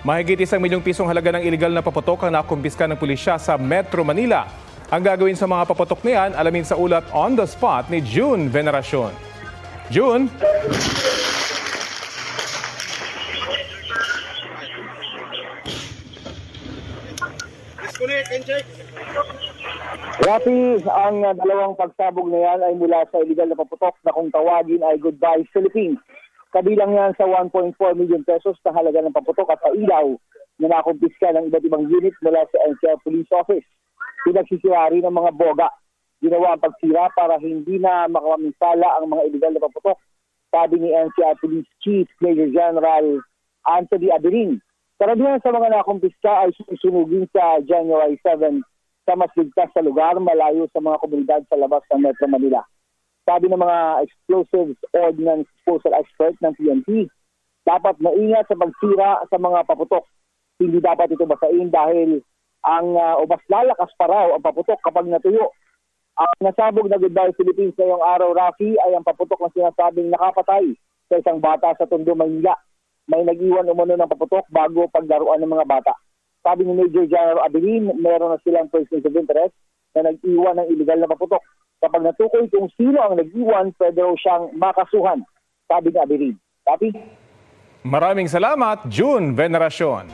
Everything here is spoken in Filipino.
Mahigit 1 milyong pisong halaga ng iligal na paputok ang nakumpiska ng pulisya sa Metro Manila. Ang gagawin sa mga paputok niyan, alamin sa ulat on the spot ni June Veneracion. June? Rafi, ang dalawang pagsabog na yan ay mula sa illegal na paputok na kung tawagin ay Goodbye Philippines. Kabilang yan sa 1.4 million pesos na halaga ng paputok at pailaw na nakumpiska ng iba't ibang unit mula sa NCR Police Office. Pinagsisira rin ng mga boga. Ginawa ang pagsira para hindi na makamaminsala ang mga illegal na paputok, sabi ni NCR Police Chief Major General Anthony Aberin. Karamihan sa mga nakumpiska ay susunugin sa January 7 sa mas ligtas sa lugar malayo sa mga komunidad sa labas ng Metro Manila. Sabi ng mga explosives ordnance disposal expert ng PNP, dapat maingat sa pagsira sa mga paputok. Hindi dapat ito basain dahil o mas lalakas pa raw ang paputok kapag natuyo. Ang nasabog na Goodbye Philippines ngayong araw, Rafi, ay ang paputok na sinasabing nakapatay sa isang bata sa Tondo, Maynila. May nag-iwan umano ng paputok bago paglaruan ng mga bata. Sabi ni Major General Aberin, meron na silang persons of interest na nag-iwan ng illegal na paputok. Kapag natukoy kung sino ang nag-iwan, pwede raw siyang makasuhan, sabi ni Aberin. Copy? Maraming salamat, June Veneracion.